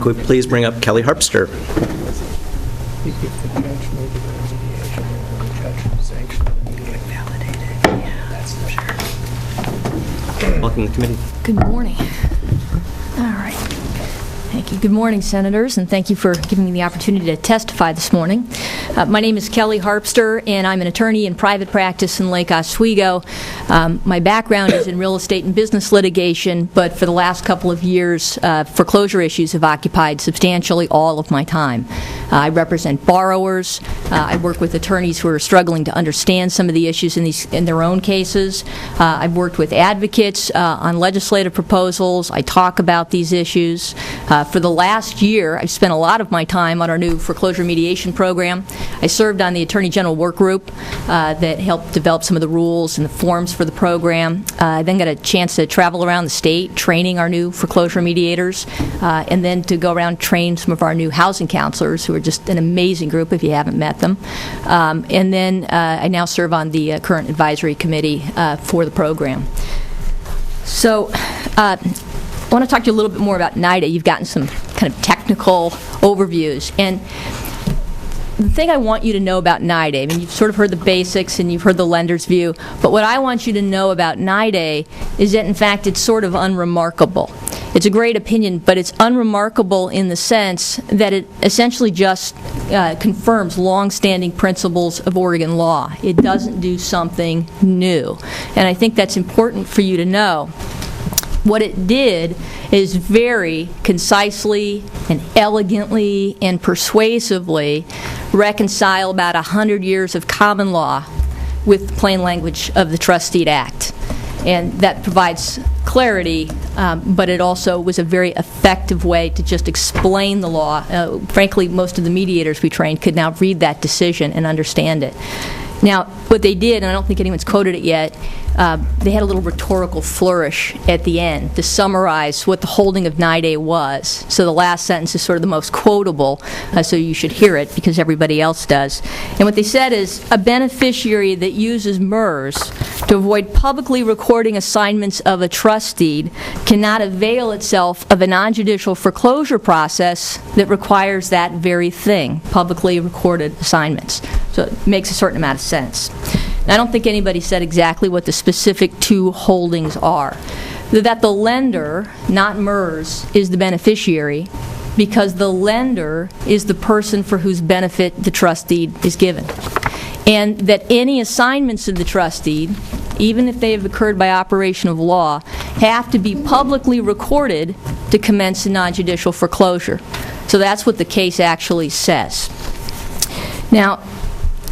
Could we please bring up Kelly Harpster? If the judge made the mediation and the judge sanctioned the meeting, validated. Yeah, that's for sure. Welcome to the committee. Good morning. All right. Thank you. Good morning, Senators, and thank you for giving me the opportunity to testify this morning. My name is Kelly Harpster, and I'm an attorney in private practice in Lake Oswego. My background is in real estate and business litigation, but for the last couple of years, foreclosure issues have occupied substantially all of my time. I represent borrowers. I work with attorneys who are struggling to understand some of the issues in their own cases. I've worked with advocates on legislative proposals. I talk about these issues. For the last year, I've spent a lot of my time on our new foreclosure mediation program. I served on the Attorney General work group that helped develop some of the rules and the forms for the program. I then got a chance to travel around the state training our new foreclosure mediators, and then to go around train some of our new housing counselors, who are just an amazing group if you haven't met them. And then I now serve on the current advisory committee for the program. So I want to talk to you a little bit more about Niday. You've gotten some kind of technical overviews. And the thing I want you to know about Niday, I mean, you've sort of heard the basics and you've heard the lender's view, but what I want you to know about Niday is that, in fact, it's sort of unremarkable. It's a great opinion, but it's unremarkable in the sense that it essentially just confirms long-standing principles of Oregon law. It doesn't do something new. And I think that's important for you to know. What it did is very concisely and elegantly and persuasively reconcile about 100 years of common law with the plain language of the Trust Deed Act. And that provides clarity, but it also was a very effective way to just explain the law. Frankly, most of the mediators we trained could now read that decision and understand it. Now, what they did, and I don't think anyone's quoted it yet, they had a little rhetorical flourish at the end to summarize what the holding of Niday was. So the last sentence is sort of the most quotable, so you should hear it because everybody else does. And what they said is, a beneficiary that uses MERS to avoid publicly recording assignments of a trust deed cannot avail itself of a non-judicial foreclosure process that requires that very thing, publicly recorded assignments. So it makes a certain amount of sense. Now, I don't think anybody said exactly what the specific two holdings are. That the lender, not MERS, is the beneficiary because the lender is the person for whose benefit the trust deed is given. And that any assignments of the trust deed, even if they have occurred by operation of law, have to be publicly recorded to commence a non-judicial foreclosure. So that's what the case actually says. Now,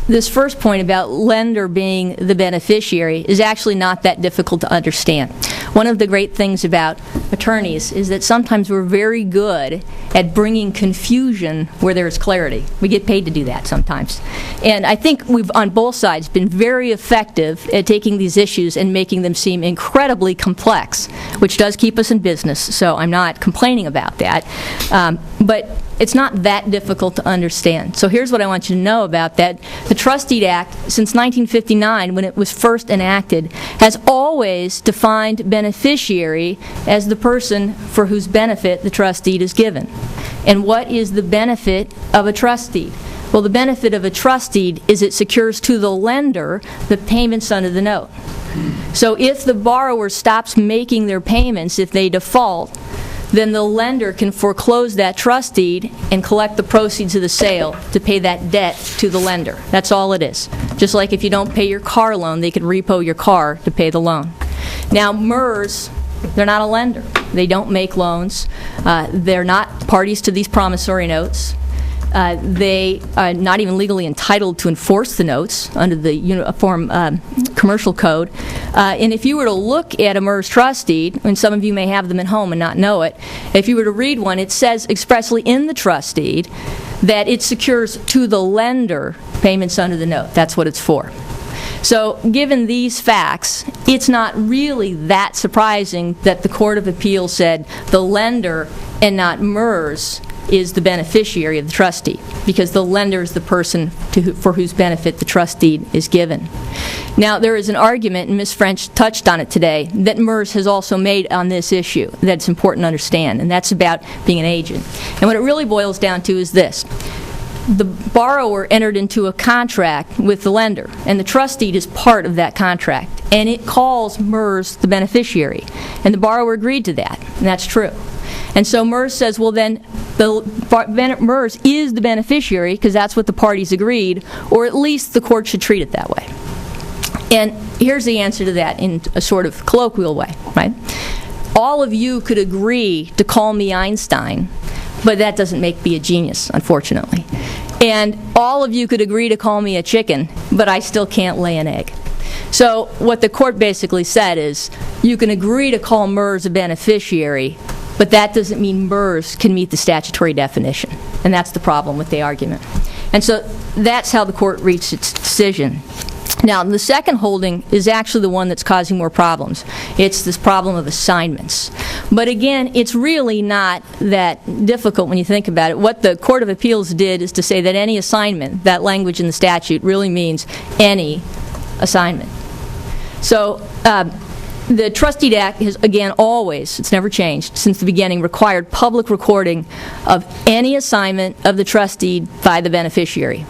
this first point about lender being the beneficiary is actually not that difficult to understand. One of the great things about attorneys is that sometimes we're very good at bringing confusion where there's clarity. We get paid to do that sometimes. And I think we've, on both sides, been very effective at taking these issues and making them seem incredibly complex, which does keep us in business, so I'm not complaining about that. But it's not that difficult to understand. So here's what I want you to know about that. The Trust Deed Act, since 1959, when it was first enacted, has always defined beneficiary as the person for whose benefit the trust deed is given. And what is the benefit of a trust deed? Well, the benefit of a trust deed is it secures to the lender the payments under the note. So if the borrower stops making their payments, if they default, then the lender can foreclose that trust deed and collect the proceeds of the sale to pay that debt to the lender. That's all it is. Just like if you don't pay your car loan, they can repo your car to pay the loan. Now, MERS, they're not a lender. They don't make loans. They're not parties to these promissory notes. They are not even legally entitled to enforce the notes under the Uniform Commercial Code. And if you were to look at a MERS trust deed, and some of you may have them at home and not know it, if you were to read one, it says expressly in the trust deed that it secures to the lender payments under the note. That's what it's for. So given these facts, it's not really that surprising that the Court of Appeals said the lender and not MERS is the beneficiary of the trust deed, because the lender is the person for whose benefit the trust deed is given. Now, there is an argument, and Ms. French touched on it today, that MERS has also made on this issue that it's important to understand, and that's about being an agent. And what it really boils down to is this. The borrower entered into a contract with the lender, and the trust deed is part of that contract, and it calls MERS the beneficiary, and the borrower agreed to that, and that's true. And so MERS says, well, then MERS is the beneficiary because that's what the parties agreed, or at least the court should treat it that way. And here's the answer to that in a sort of colloquial way, right? All of you could agree to call me Einstein, but that doesn't make me a genius, unfortunately. And all of you could agree to call me a chicken, but I still can't lay an egg. So what the court basically said is, you can agree to call MERS a beneficiary, but that doesn't mean MERS can meet the statutory definition. And that's the problem with the argument. And so that's how the court reached its decision. Now, the second holding is actually the one that's causing more problems. It's this problem of assignments. But again, it's really not that difficult when you think about it. What the Court of Appeals did is to say that any assignment, that language in the statute really means any assignment. So the Trust Deed Act has, again, always, it's never changed, since the beginning, required public recording of any assignment of the trust deed by the beneficiary.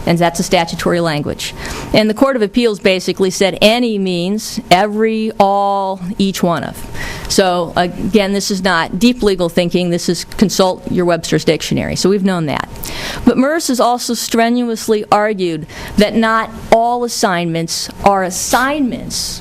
And that's a statutory language. And the Court of Appeals basically said any means every, all, each one of. So again, this is not deep legal thinking. This is consult your Webster's Dictionary. So we've known that. But MERS has also strenuously argued that not all assignments are assignments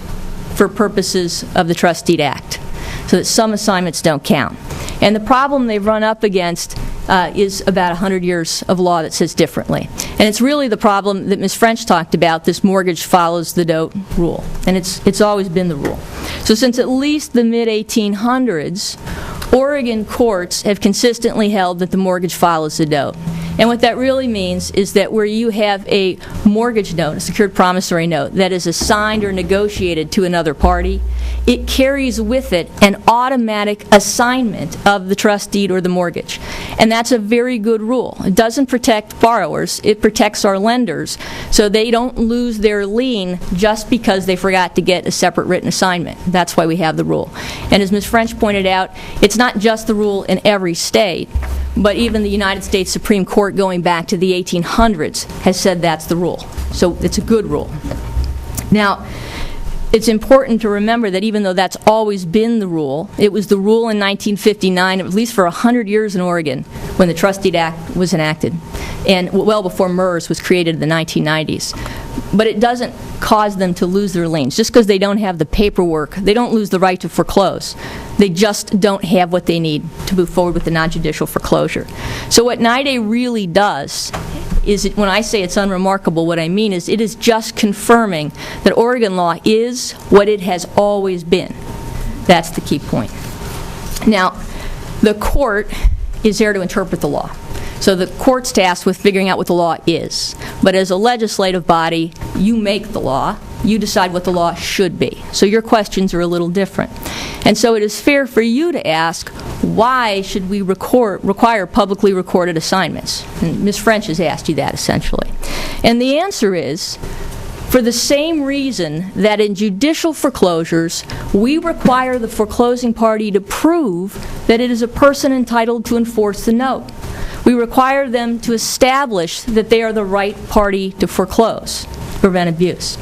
for purposes of the Trust Deed Act, so that some assignments don't count. And the problem they've run up against is about 100 years of law that says differently. And it's really the problem that Ms. French talked about, this mortgage follows the note rule. And it's always been the rule. So since at least the mid-1800s, Oregon courts have consistently held that the mortgage follows the note. And what that really means is that where you have a mortgage note, a secured promissory note, that is assigned or negotiated to another party, it carries with it an automatic assignment of the trust deed or the mortgage. And that's a very good rule. It doesn't protect borrowers, it protects our lenders, so they don't lose their lien just because they forgot to get a separate written assignment. That's why we have the rule. And as Ms. French pointed out, it's not just the rule in every state, but even the United States Supreme Court going back to the 1800s has said that's the rule. So it's a good rule. Now, it's important to remember that even though that's always been the rule, it was the rule in 1959, at least for 100 years in Oregon, when the Trust Deed Act was enacted, and well before MERS was created in the 1990s. But it doesn't cause them to lose their liens. Just because they don't have the paperwork, they don't lose the right to foreclose. They just don't have what they need to move forward with the non-judicial foreclosure. So what Niday really does is, when I say it's unremarkable, what I mean is it is just confirming that Oregon law is what it has always been. That's the key point. Now, the court is there to interpret the law. So the court's tasked with figuring out what the law is. But as a legislative body, you make the law. You decide what the law should be. So your questions are a little different. And so it is fair for you to ask, why should we require publicly recorded assignments? And Ms. French has asked you that, essentially. And the answer is, for the same reason that in judicial foreclosures, we require the foreclosing party to prove that it is a person entitled to enforce the note. We require them to establish that they are the right party to foreclose, to prevent abuse.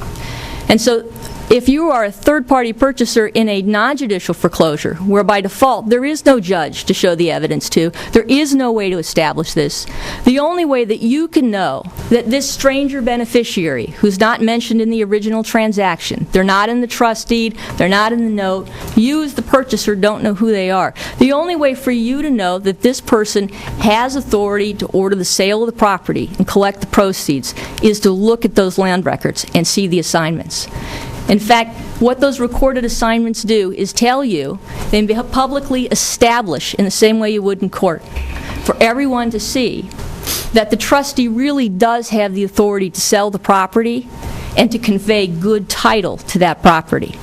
And so if you are a third-party purchaser in a non-judicial foreclosure, where by default there is no judge to show the evidence to, there is no way to establish this, the only way that you can know that this stranger beneficiary, who's not mentioned in the original transaction, they're not in the trust deed, they're not in the note, you as the purchaser don't know who they are. The only way for you to know that this person has authority to order the sale of the property and collect the proceeds is to look at those land records and see the assignments. In fact, what those recorded assignments do is tell you, they publicly establish in the same way you would in court, for everyone to see that the trustee really does have the authority to sell the property and to convey good title to that property.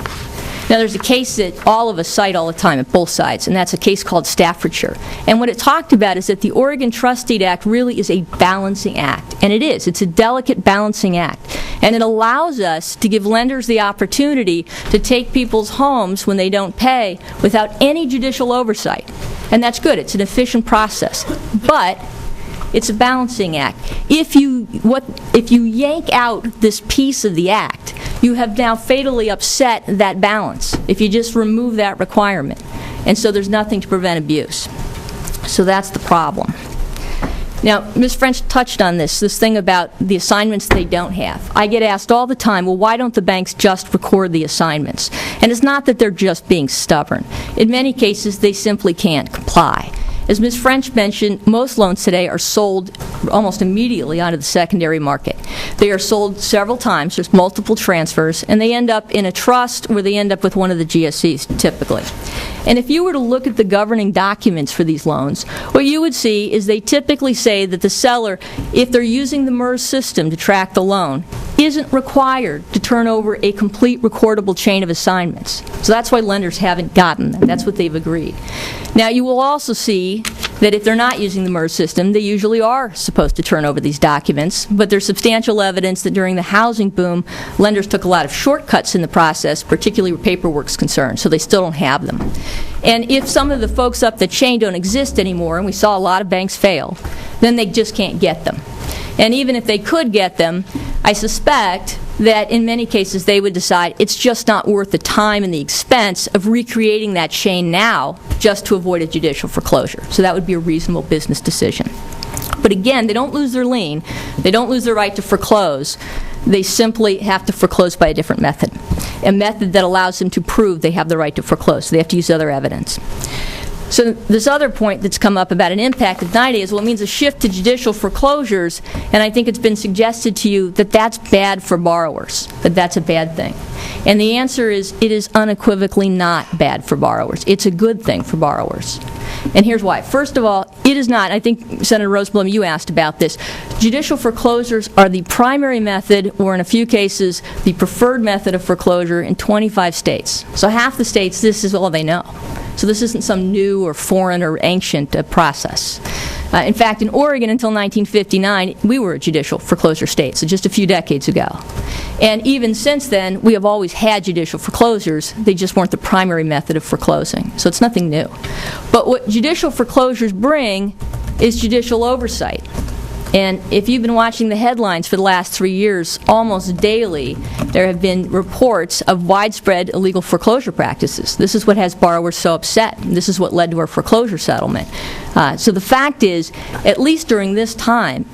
Now, there's a case that all of us cite all the time at both sides, and that's a case called Staffordshire. And what it talked about is that the Oregon Trust Deed Act really is a balancing act, and it is. It's a delicate balancing act, and it allows us to give lenders the opportunity to take people's homes when they don't pay without any judicial oversight. And that's good. It's an efficient process. But it's a balancing act. If you yank out this piece of the act, you have now fatally upset that balance if you just remove that requirement. And so there's nothing to prevent abuse. So that's the problem. Now, Ms. French touched on this thing about the assignments they don't have. I get asked all the time, well, why don't the banks just record the assignments? And it's not that they're just being stubborn. In many cases, they simply can't comply. As Ms. French mentioned, most loans today are sold almost immediately onto the secondary market. They are sold several times, there's multiple transfers, and they end up in a trust where they end up with one of the GSEs, typically. And if you were to look at the governing documents for these loans, what you would see is they typically say that the seller, if they're using the MERS system to track the loan, isn't required to turn over a complete recordable chain of assignments. So that's why lenders haven't gotten them. That's what they've agreed. Now, you will also see that if they're not using the MERS system, they usually are supposed to turn over these documents, but there's substantial evidence that during the housing boom, lenders took a lot of shortcuts in the process, particularly where paperwork's concerned, so they still don't have them. And if some of the folks up the chain don't exist anymore, and we saw a lot of banks fail, then they just can't get them. And even if they could get them, I suspect that in many cases they would decide it's just not worth the time and the expense of recreating that chain now just to avoid a judicial foreclosure. So that would be a reasonable business decision. But again, they don't lose their lien. They don't lose their right to foreclose. They simply have to foreclose by a different method, a method that allows them to prove they have the right to foreclose. So they have to use other evidence. So this other point that's come up about an impact of Niday is, well, it means a shift to judicial foreclosures, and I think it's been suggested to you that that's bad for borrowers, that that's a bad thing. And the answer is, it is unequivocally not bad for borrowers. It's a good thing for borrowers. And here's why. First of all, it is not, I think, Senator Rosenblum, you asked about this. Judicial foreclosures are the primary method, or in a few cases, the preferred method of foreclosure in 25 states. So half the states, this is all they know. So this isn't some new or foreign or ancient process. In fact, in Oregon until 1959, we were a judicial foreclosure state, so just a few decades ago. And even since then, we have always had judicial foreclosures. They just weren't the primary method of foreclosing. So it's nothing new. But what judicial foreclosures bring is judicial oversight. And if you've been watching the headlines for the last 3 years, almost daily there have been reports of widespread illegal foreclosure practices. This is what has borrowers so upset. This is what led to our foreclosure settlement. So the fact is, at least during this time,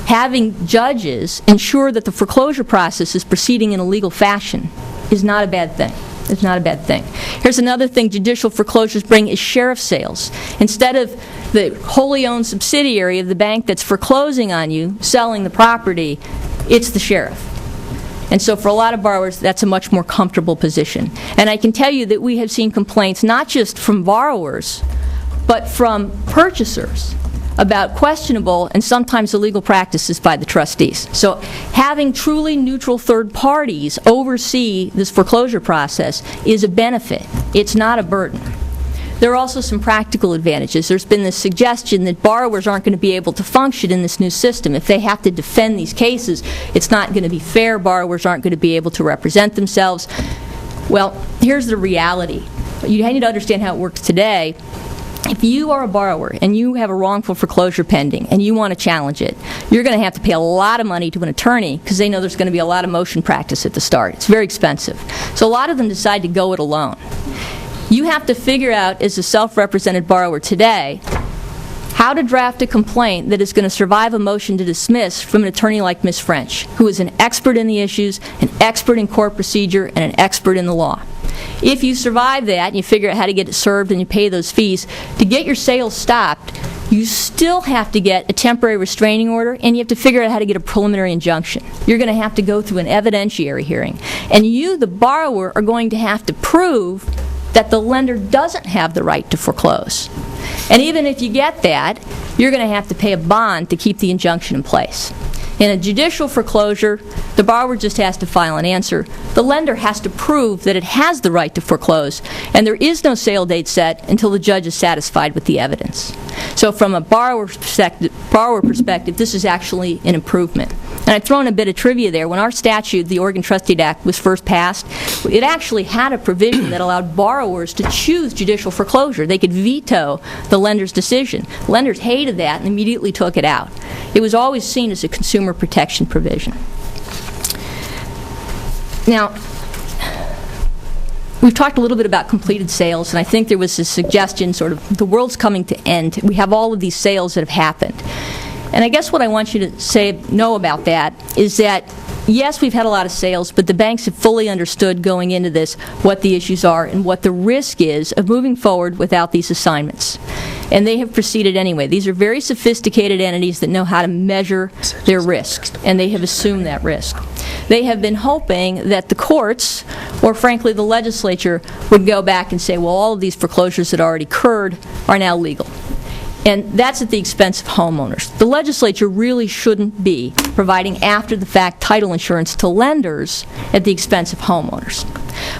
having judges ensure that the foreclosure process is proceeding in a legal fashion is not a bad thing. It's not a bad thing. Here's another thing judicial foreclosures bring is sheriff sales. Instead of the wholly owned subsidiary of the bank that's foreclosing on you selling the property, it's the sheriff. And so for a lot of borrowers, that's a much more comfortable position. And I can tell you that we have seen complaints not just from borrowers, but from purchasers about questionable and sometimes illegal practices by the trustees. So having truly neutral third parties oversee this foreclosure process is a benefit. It's not a burden. There are also some practical advantages. There's been this suggestion that borrowers aren't going to be able to function in this new system. If they have to defend these cases, it's not going to be fair. Borrowers aren't going to be able to represent themselves. Well, here's the reality. You need to understand how it works today. If you are a borrower and you have a wrongful foreclosure pending and you want to challenge it, you're going to have to pay a lot of money to an attorney because they know there's going to be a lot of motion practice at the start. It's very expensive. So a lot of them decide to go it alone. You have to figure out, as a self-represented borrower today, how to draft a complaint that is going to survive a motion to dismiss from an attorney like Ms. French, who is an expert in the issues, an expert in court procedure, and an expert in the law. If you survive that and you figure out how to get it served and you pay those fees, to get your sales stopped, you still have to get a temporary restraining order and you have to figure out how to get a preliminary injunction. You're going to have to go through an evidentiary hearing. And you, the borrower, are going to have to prove that the lender doesn't have the right to foreclose. And even if you get that, you're going to have to pay a bond to keep the injunction in place. In a judicial foreclosure, the borrower just has to file an answer. The lender has to prove that it has the right to foreclose, and there is no sale date set until the judge is satisfied with the evidence. So from a borrower perspective, this is actually an improvement. And I've thrown a bit of trivia there. When our statute, the Oregon Trustee Act, was first passed, it actually had a provision that allowed borrowers to choose judicial foreclosure. They could veto the lender's decision. Lenders hated that and immediately took it out. It was always seen as a consumer protection provision. Now, we've talked a little bit about completed sales, and I think there was a suggestion sort of the world's coming to end. We have all of these sales that have happened. And I guess what I want you to know about that is that, yes, we've had a lot of sales, but the banks have fully understood going into this what the issues are and what the risk is of moving forward without these assignments. And they have proceeded anyway. These are very sophisticated entities that know how to measure their risk, and they have assumed that risk. They have been hoping that the courts, or frankly the legislature, would go back and say, well, all of these foreclosures that already occurred are now legal. And that's at the expense of homeowners. The legislature really shouldn't be providing after-the-fact title insurance to lenders at the expense of homeowners.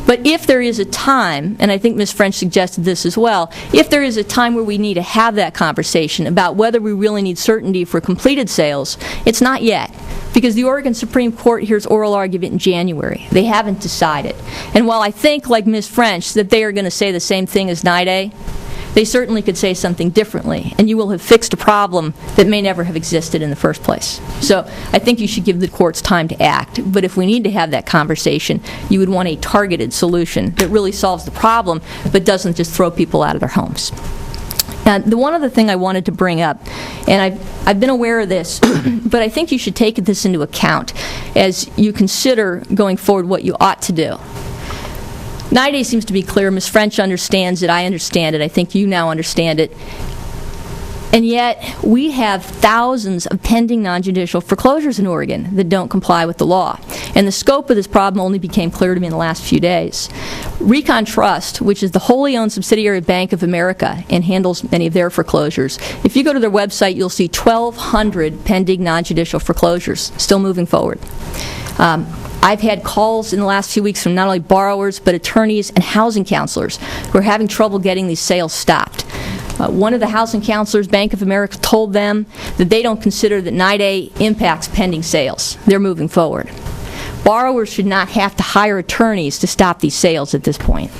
But if there is a time, and I think Ms. French suggested this as well, if there is a time where we need to have that conversation about whether we really need certainty for completed sales, it's not yet. Because the Oregon Supreme Court hears oral argument in January. They haven't decided. And while I think, like Ms. French, that they are going to say the same thing as Niday, they certainly could say something differently, and you will have fixed a problem that may never have existed in the first place. So I think you should give the courts time to act. But if we need to have that conversation, you would want a targeted solution that really solves the problem but doesn't just throw people out of their homes. The one other thing I wanted to bring up, and I've been aware of this, but I think you should take this into account as you consider going forward what you ought to do. Niday seems to be clear. Ms. French understands it. I understand it. I think you now understand it. And yet, we have thousands of pending non-judicial foreclosures in Oregon that don't comply with the law. And the scope of this problem only became clear to me in the last few days. Recon Trust, which is the wholly owned subsidiary of Bank of America and handles many of their foreclosures, if you go to their website, you'll see 1,200 pending non-judicial foreclosures still moving forward. I've had calls in the last few weeks from not only borrowers but attorneys and housing counselors who are having trouble getting these sales stopped. One of the housing counselors, Bank of America, told them that they don't consider that Niday impacts pending sales. They're moving forward. Borrowers should not have to hire attorneys to stop these sales at this point.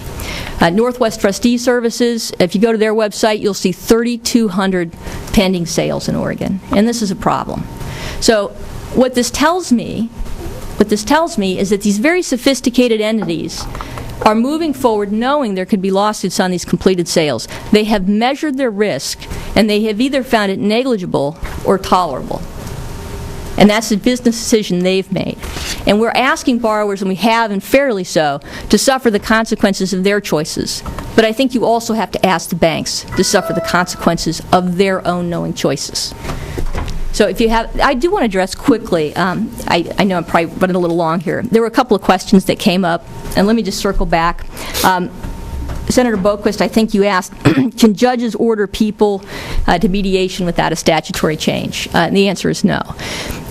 Northwest Trustee Services, if you go to their website, you'll see 3,200 pending sales in Oregon, and this is a problem. So what this tells me is that these very sophisticated entities are moving forward knowing there could be lawsuits on these completed sales. They have measured their risk, and they have either found it negligible or tolerable. And that's a business decision they've made. And we're asking borrowers, and we have, and fairly so, to suffer the consequences of their choices. But I think you also have to ask the banks to suffer the consequences of their own knowing choices. So if you have, I do want to address quickly, I know I'm probably running a little long here. There were a couple of questions that came up, and let me just circle back. Senator Boquist, I think you asked, can judges order people to mediation without a statutory change? And the answer is no.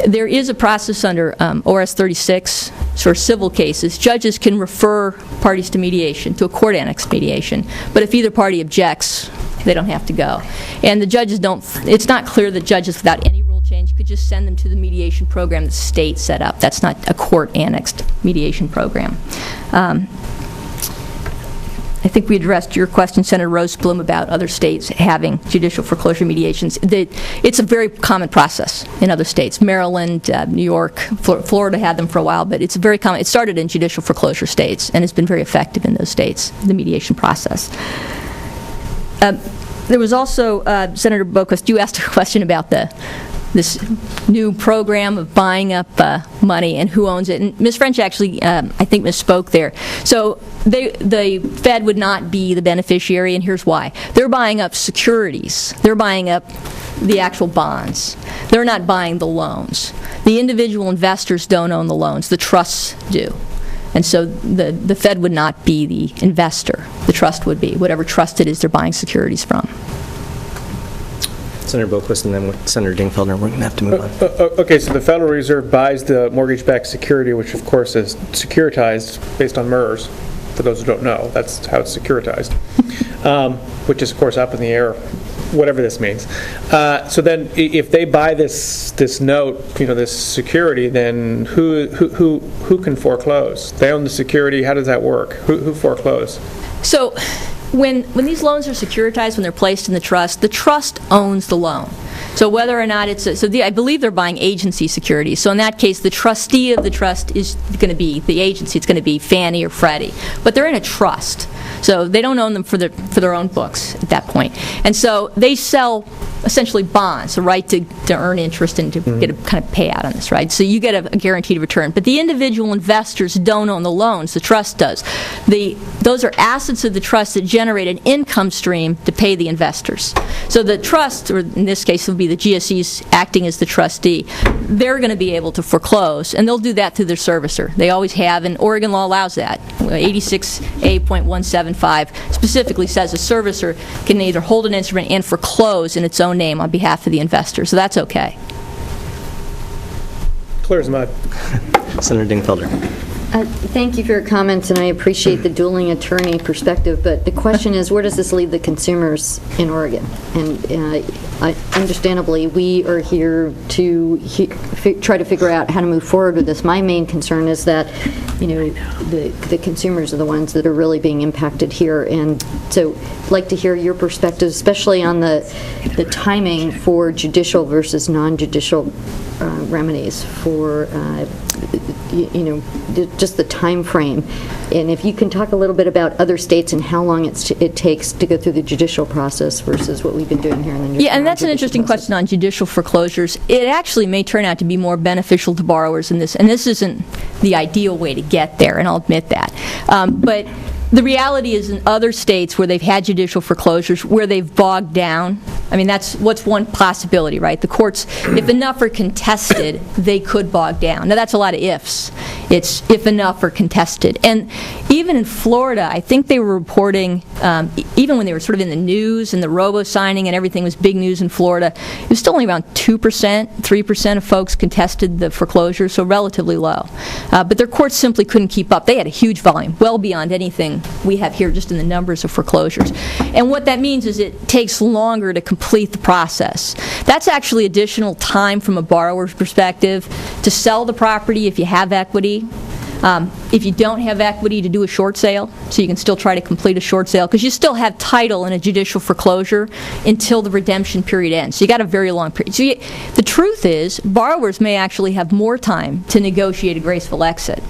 There is a process under ORS 36 for civil cases. Judges can refer parties to mediation, to a court-annexed mediation, but if either party objects, they don't have to go. And the judges don't, it's not clear that judges without any rule change could just send them to the mediation program the state set up. That's not a court-annexed mediation program. I think we addressed your question, Senator Roseblum, about other states having judicial foreclosure mediations. It's a very common process in other states. Maryland, New York, Florida had them for a while, but it's a very common. It started in judicial foreclosure states and has been very effective in those states, the mediation process. There was also, Senator Boquist, you asked a question about this new program of buying up money and who owns it. And Ms. French actually, I think, misspoke there. So the Fed would not be the beneficiary, and here's why. They're buying up securities. They're buying up the actual bonds. They're not buying the loans. The individual investors don't own the loans. The trusts do. And so the Fed would not be the investor. The trust would be, whatever trust it is they're buying securities from. Senator Boquist and then Senator Dingfelder, we're going to have to move on. Okay, so the Federal Reserve buys the mortgage-backed security, which of course is securitized based on MERS. For those who don't know, that's how it's securitized, which is of course up in the air, whatever this means. So then, if they buy this note, this security, then who can foreclose? They own the security. How does that work? Who foreclose? So when these loans are securitized, when they're placed in the trust owns the loan. So whether or not I believe they're buying agency securities. So in that case, the trustee of the trust is going to be the agency. It's going to be Fannie or Freddie. But they're in a trust. So they don't own them for their own books at that point. And so they sell essentially bonds, the right to earn interest and to get a kind of payout on this, right? So you get a guaranteed return. But the individual investors don't own the loans. The trust does. Those are assets of the trust that generate an income stream to pay the investors. So the trust, or in this case it would be the GSEs acting as the trustee, they're going to be able to foreclose, and they'll do that through their servicer. They always have, and Oregon law allows that. 86A.175 specifically says a servicer can either hold an instrument and foreclose in its own name on behalf of the investor, so that's okay. Clear as mud. Senator Dingfelder. Thank you for your comments, and I appreciate the dueling attorney perspective, but the question is, where does this leave the consumers in Oregon? And understandably, we are here to try to figure out how to move forward with this. My main concern is that, the consumers are the ones that are really being impacted here, and so I'd like to hear your perspective, especially on the timing for judicial versus non-judicial remedies for just the time frame. And if you can talk a little bit about other states and how long it takes to go through the judicial process versus what we've been doing here in the Yeah, and that's an interesting question on judicial foreclosures. It actually may turn out to be more beneficial to borrowers in this, and this isn't the ideal way to get there, and I'll admit that. But the reality is in other states where they've had judicial foreclosures, where they've bogged down, I mean, that's what's one possibility, right? The courts, if enough are contested, they could bog down. Now, that's a lot of ifs. It's if enough are contested. And even in Florida, I think they were reporting, even when they were sort of in the news and the robo-signing and everything was big news in Florida, it was still only around 2%, 3% of folks contested the foreclosure, so relatively low. But their courts simply couldn't keep up. They had a huge volume, well beyond anything we have here just in the numbers of foreclosures. And what that means is it takes longer to complete the process. That's actually additional time from a borrower's perspective to sell the property if you have equity. If you don't have equity, to do a short sale, so you can still try to complete a short sale, because you still have title in a judicial foreclosure until the redemption period ends. So you got a very long period. So the truth is, borrowers may actually have more time to negotiate a graceful exit.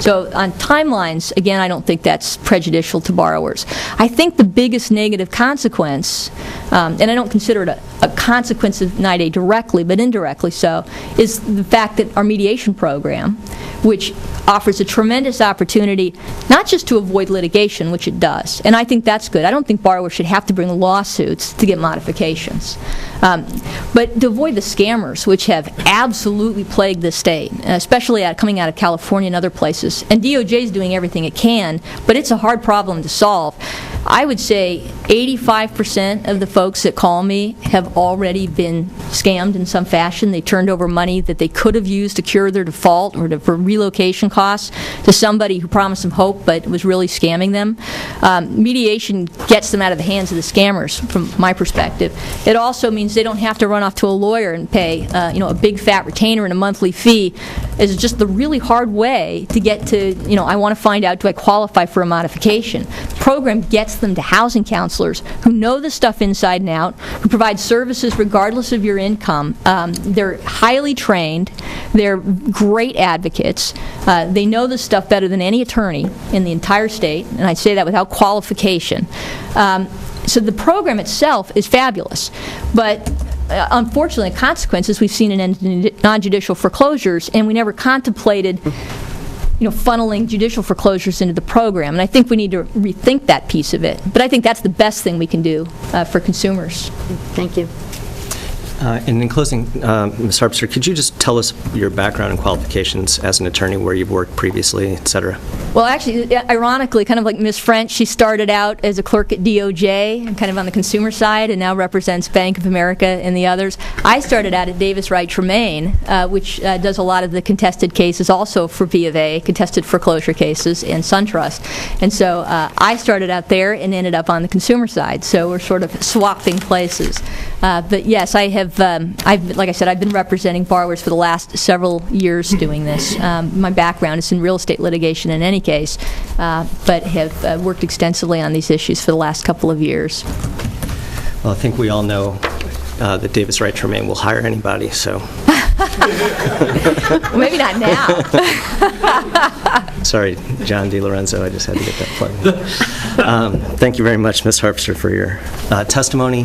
So on timelines, again, I don't think that's prejudicial to borrowers. I think the biggest negative consequence, and I don't consider it a consequence of Niday directly, but indirectly so, is the fact that our mediation program, which offers a tremendous opportunity not just to avoid litigation, which it does, and I think that's good. I don't think borrowers should have to bring lawsuits to get modifications. But to avoid the scammers, which have absolutely plagued the state, especially coming out of California and other places. And DOJ is doing everything it can, but it's a hard problem to solve. I would say 85% of the folks that call me have already been scammed in some fashion. They turned over money that they could have used to cure their default or for relocation costs to somebody who promised them hope but was really scamming them. Mediation gets them out of the hands of the scammers, from my perspective. It also means they don't have to run off to a lawyer and pay a big fat retainer and a monthly fee. It's just the really hard way to get to, I want to find out, do I qualify for a modification? The program gets them to housing counselors who know the stuff inside and out, who provide services regardless of your income. They're highly trained. They're great advocates. They know the stuff better than any attorney in the entire state, and I say that without qualification. So the program itself is fabulous. But unfortunately, the consequences we've seen in non-judicial foreclosures, and we never contemplated funneling judicial foreclosures into the program. And I think we need to rethink that piece of it. But I think that's the best thing we can do for consumers. Thank you. And in closing, Ms. Harpster, could you just tell us your background and qualifications as an attorney, where you've worked previously, et cetera? Well, actually, ironically, kind of like Ms. French, she started out as a clerk at DOJ, and kind of on the consumer side, and now represents Bank of America and the others. I started out at Davis Wright Tremaine, which does a lot of the contested cases also for B of A, contested foreclosure cases, and SunTrust. And so I started out there and ended up on the consumer side. So we're sort of swapping places. But yes, I have, like I said, I've been representing borrowers for the last several years doing this. My background is in real estate litigation in any case, but have worked extensively on these issues for the last couple of years. Well, I think we all know that Davis Wright Tremaine will hire anybody, so. Well, maybe not now. Sorry, John DiLorenzo, I just had to get that plug. Thank you very much, Ms. Harpster, for your testimony.